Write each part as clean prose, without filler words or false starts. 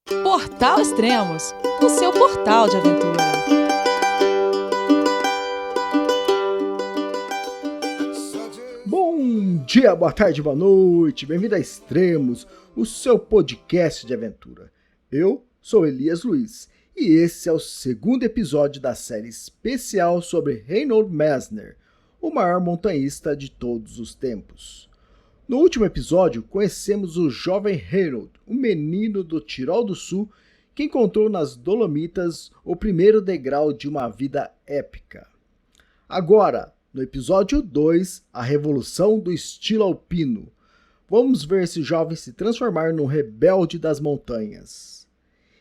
Portal Extremos, o seu portal de aventura. Bom dia, boa tarde, boa noite, bem-vindo a Extremos, o seu podcast de aventura. Eu sou Elias Luiz e esse é o segundo episódio da série especial sobre Reinhold Messner, o maior montanhista de todos os tempos. No último episódio, conhecemos o jovem Reinhold, um menino do Tirol do Sul que encontrou nas Dolomitas o primeiro degrau de uma vida épica. Agora, no episódio 2, a revolução do estilo alpino, vamos ver esse jovem se transformar num rebelde das montanhas.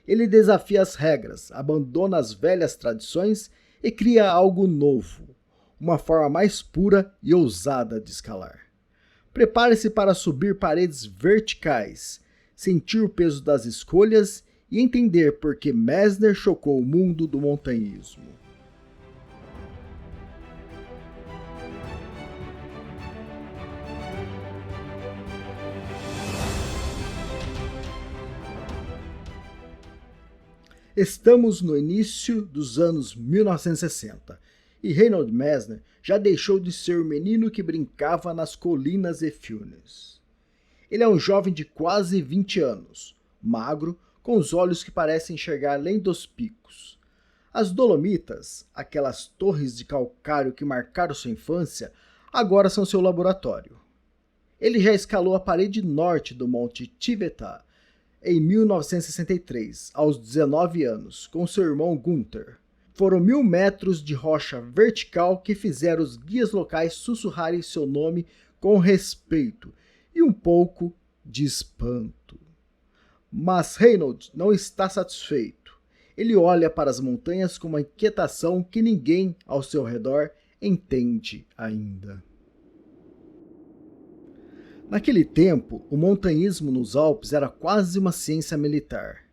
Ele desafia as regras, abandona as velhas tradições e cria algo novo, uma forma mais pura e ousada de escalar. Prepare-se para subir paredes verticais, sentir o peso das escolhas e entender por que Messner chocou o mundo do montanhismo. Estamos no início dos anos 1960 e Reinhold Messner já deixou de ser o menino que brincava nas colinas e fiumes. Ele é um jovem de quase 20 anos, magro, com os olhos que parecem enxergar além dos picos. As Dolomitas, aquelas torres de calcário que marcaram sua infância, agora são seu laboratório. Ele já escalou a parede norte do Monte Tivetá em 1963, aos 19 anos, com seu irmão Gunther. Foram 1000 metros de rocha vertical que fizeram os guias locais sussurrarem seu nome com respeito e um pouco de espanto. Mas Reinhold não está satisfeito. Ele olha para as montanhas com uma inquietação que ninguém ao seu redor entende ainda. Naquele tempo, o montanhismo nos Alpes era quase uma ciência militar.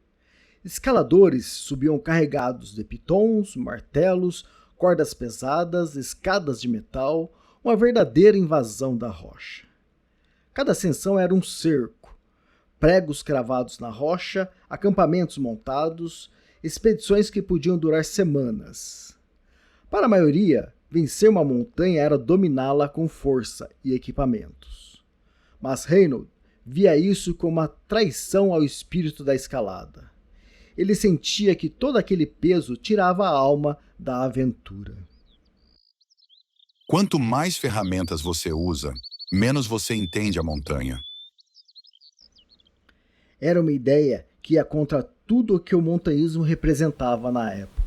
Escaladores subiam carregados de pitons, martelos, cordas pesadas, escadas de metal, uma verdadeira invasão da rocha. Cada ascensão era um cerco, pregos cravados na rocha, acampamentos montados, expedições que podiam durar semanas. Para a maioria, vencer uma montanha era dominá-la com força e equipamentos. Mas Reinhold via isso como uma traição ao espírito da escalada. Ele sentia que todo aquele peso tirava a alma da aventura. Quanto mais ferramentas você usa, menos você entende a montanha. Era uma ideia que ia contra tudo o que o montanhismo representava na época.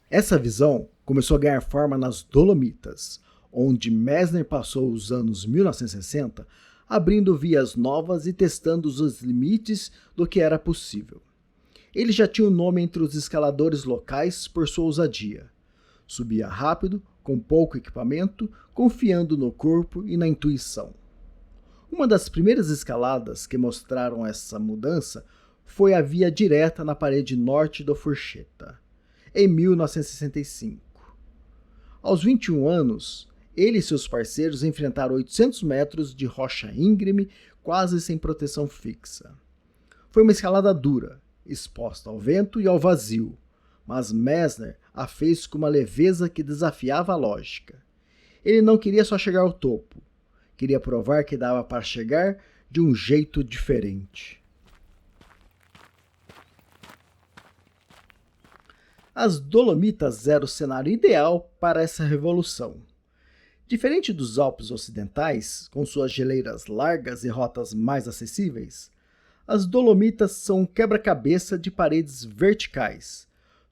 Essa visão começou a ganhar forma nas Dolomitas, onde Messner passou os anos 1960 abrindo vias novas e testando os limites do que era possível. Ele já tinha um nome entre os escaladores locais por sua ousadia. Subia rápido, com pouco equipamento, confiando no corpo e na intuição. Uma das primeiras escaladas que mostraram essa mudança foi a via direta na parede norte do Fourchetta, em 1965. Aos 21 anos, ele e seus parceiros enfrentaram 800 metros de rocha íngreme, quase sem proteção fixa. Foi uma escalada dura, exposta ao vento e ao vazio, mas Messner a fez com uma leveza que desafiava a lógica. Ele não queria só chegar ao topo, queria provar que dava para chegar de um jeito diferente. As Dolomitas eram o cenário ideal para essa revolução. Diferente dos Alpes ocidentais, com suas geleiras largas e rotas mais acessíveis, as Dolomitas são um quebra-cabeça de paredes verticais,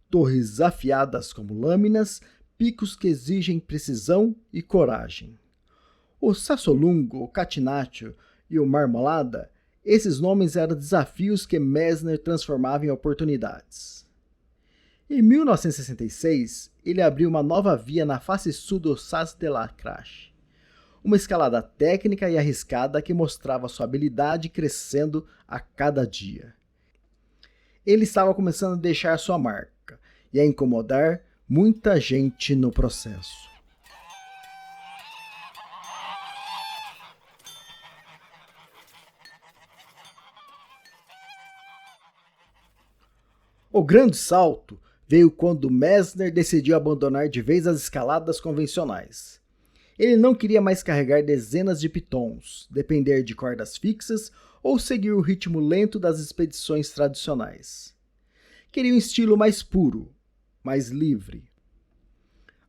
torres afiadas como lâminas, picos que exigem precisão e coragem. O Sassolungo, o Catinaccio e o Marmolada, esses nomes eram desafios que Messner transformava em oportunidades. Em 1966, ele abriu uma nova via na face sul do Sas de la Crache, uma escalada técnica e arriscada que mostrava sua habilidade crescendo a cada dia. Ele estava começando a deixar sua marca e a incomodar muita gente no processo. O grande salto veio quando Messner decidiu abandonar de vez as escaladas convencionais. Ele não queria mais carregar dezenas de pitons, depender de cordas fixas ou seguir o ritmo lento das expedições tradicionais. Queria um estilo mais puro, mais livre.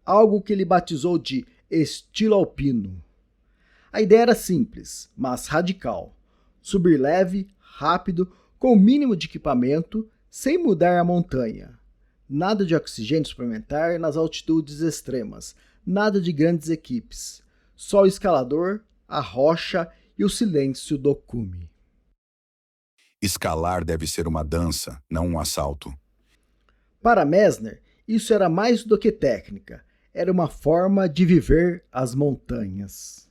Algo que ele batizou de estilo alpino. A ideia era simples, mas radical. Subir leve, rápido, com o mínimo de equipamento, sem mudar a montanha. Nada de oxigênio suplementar nas altitudes extremas, nada de grandes equipes. Só o escalador, a rocha e o silêncio do cume. Escalar deve ser uma dança, não um assalto. Para Messner, isso era mais do que técnica, era uma forma de viver as montanhas.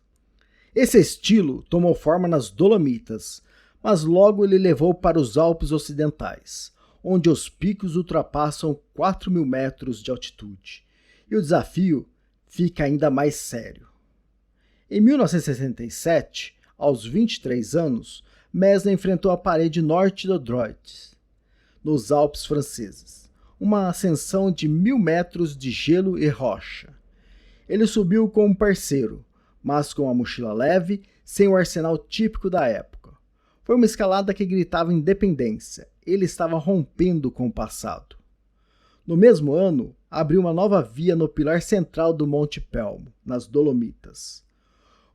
Esse estilo tomou forma nas Dolomitas, mas logo ele levou para os Alpes Ocidentais, onde os picos ultrapassam 4.000 metros de altitude, e o desafio fica ainda mais sério. Em 1967, aos 23 anos, Messner enfrentou a parede norte do Droite, nos Alpes franceses, uma ascensão de 1.000 metros de gelo e rocha. Ele subiu com um parceiro, mas com a mochila leve, sem o arsenal típico da época. Foi uma escalada que gritava independência, ele estava rompendo com o passado. No mesmo ano, abriu uma nova via no pilar central do Monte Pelmo, nas Dolomitas.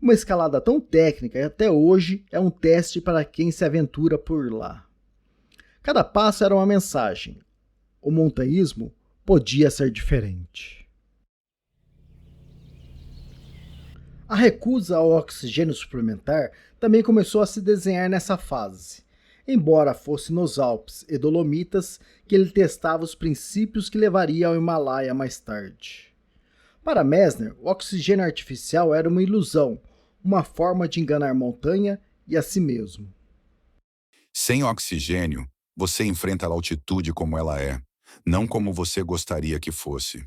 Uma escalada tão técnica e até hoje é um teste para quem se aventura por lá. Cada passo era uma mensagem. O montanhismo podia ser diferente. A recusa ao oxigênio suplementar também começou a se desenhar nessa fase, embora fosse nos Alpes e Dolomitas que ele testava os princípios que levaria ao Himalaia mais tarde. Para Messner, o oxigênio artificial era uma ilusão, uma forma de enganar a montanha e a si mesmo. Sem oxigênio, você enfrenta a altitude como ela é, não como você gostaria que fosse.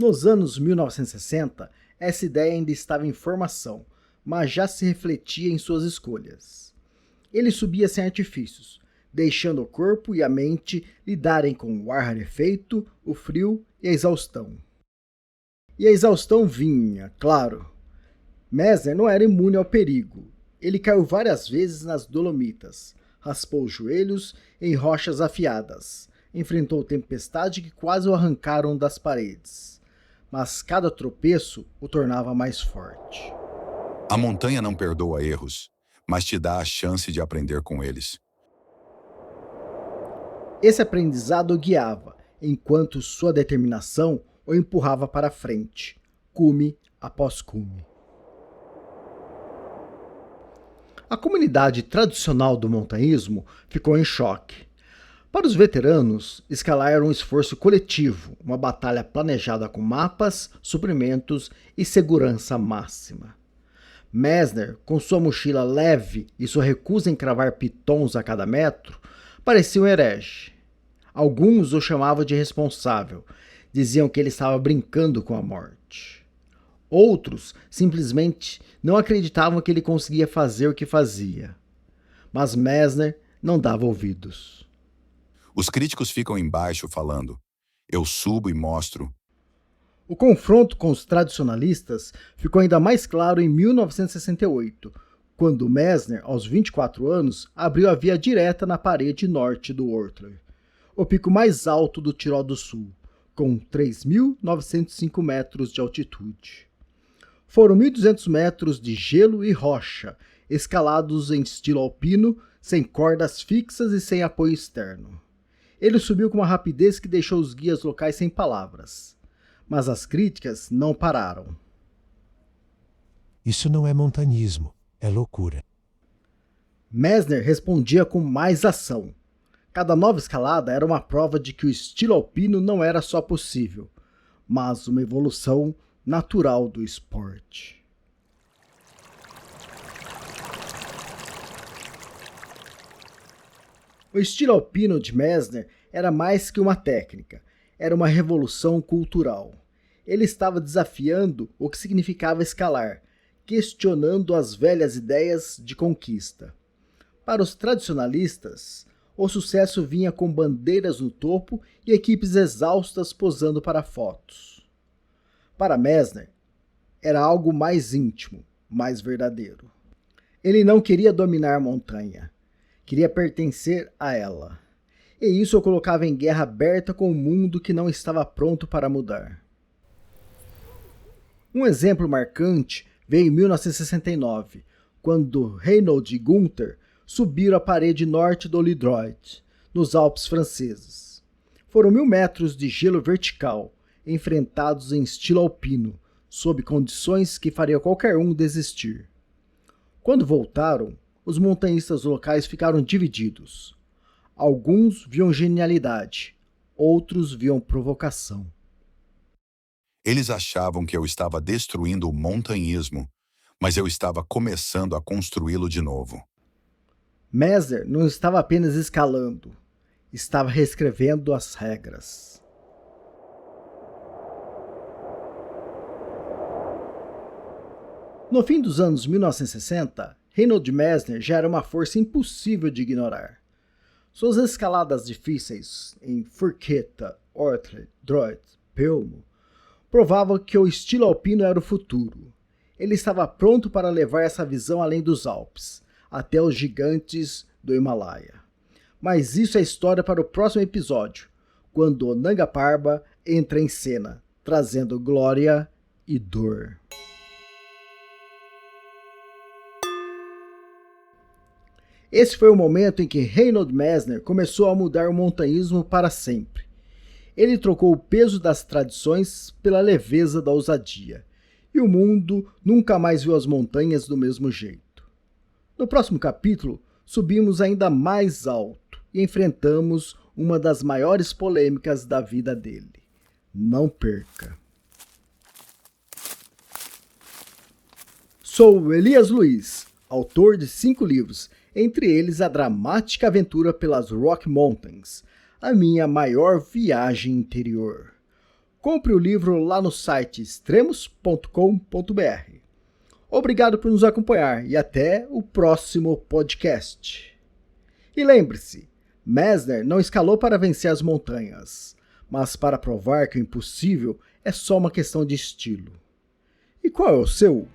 Nos anos 1960, essa ideia ainda estava em formação, mas já se refletia em suas escolhas. Ele subia sem artifícios, deixando o corpo e a mente lidarem com o ar rarefeito, o frio e a exaustão. E a exaustão vinha, claro. Messner não era imune ao perigo. Ele caiu várias vezes nas Dolomitas, raspou os joelhos em rochas afiadas, enfrentou tempestade que quase o arrancaram das paredes. Mas cada tropeço o tornava mais forte. A montanha não perdoa erros, mas te dá a chance de aprender com eles. Esse aprendizado o guiava, enquanto sua determinação o empurrava para frente, cume após cume. A comunidade tradicional do montanhismo ficou em choque. Para os veteranos, escalar era um esforço coletivo, uma batalha planejada com mapas, suprimentos e segurança máxima. Messner, com sua mochila leve e sua recusa em cravar pitons a cada metro, parecia um herege. Alguns o chamavam de irresponsável, diziam que ele estava brincando com a morte. Outros simplesmente não acreditavam que ele conseguia fazer o que fazia. Mas Messner não dava ouvidos. Os críticos ficam embaixo falando, eu subo e mostro. O confronto com os tradicionalistas ficou ainda mais claro em 1968, quando Messner, aos 24 anos, abriu a via direta na parede norte do Ortler, o pico mais alto do Tirol do Sul, com 3.905 metros de altitude. Foram 1.200 metros de gelo e rocha, escalados em estilo alpino, sem cordas fixas e sem apoio externo. Ele subiu com uma rapidez que deixou os guias locais sem palavras. Mas as críticas não pararam. Isso não é montanismo, é loucura. Messner respondia com mais ação. Cada nova escalada era uma prova de que o estilo alpino não era só possível, mas uma evolução natural do esporte. O estilo alpino de Messner era mais que uma técnica, era uma revolução cultural. Ele estava desafiando o que significava escalar, questionando as velhas ideias de conquista. Para os tradicionalistas, O sucesso vinha com bandeiras no topo e equipes exaustas posando para fotos. Para Messner, era algo mais íntimo, mais verdadeiro. Ele não queria dominar a montanha, queria pertencer a ela. E isso o colocava em guerra aberta com o mundo que não estava pronto para mudar. Um exemplo marcante veio em 1969, quando Reynold e Gunther subiram a parede norte do Lidroit, nos Alpes franceses. Foram 1.000 metros de gelo vertical, enfrentados em estilo alpino, sob condições que faria qualquer um desistir. Quando voltaram, os montanhistas locais ficaram divididos. Alguns viam genialidade, outros viam provocação. Eles achavam que eu estava destruindo o montanhismo, mas eu estava começando a construí-lo de novo. Messner não estava apenas escalando, estava reescrevendo as regras. No fim dos anos 1960, Reinhold Messner já era uma força impossível de ignorar. Suas escaladas difíceis em Forqueta, Ortler, Droit, Pelmo provavam que o estilo alpino era o futuro. Ele estava pronto para levar essa visão além dos Alpes, até os gigantes do Himalaia. Mas isso é história para o próximo episódio, quando o Nanga Parbat entra em cena, trazendo glória e dor. Esse foi o momento em que Reinhold Messner começou a mudar o montanhismo para sempre. Ele trocou o peso das tradições pela leveza da ousadia, e o mundo nunca mais viu as montanhas do mesmo jeito. No próximo capítulo, subimos ainda mais alto e enfrentamos uma das maiores polêmicas da vida dele. Não perca! Sou Elias Luiz, autor de 5 livros, entre eles a dramática aventura pelas Rocky Mountains, a minha maior viagem interior. Compre o livro lá no site extremos.com.br. Obrigado por nos acompanhar e até o próximo podcast. E lembre-se, Messner não escalou para vencer as montanhas, mas para provar que o impossível é só uma questão de estilo. E qual é o seu?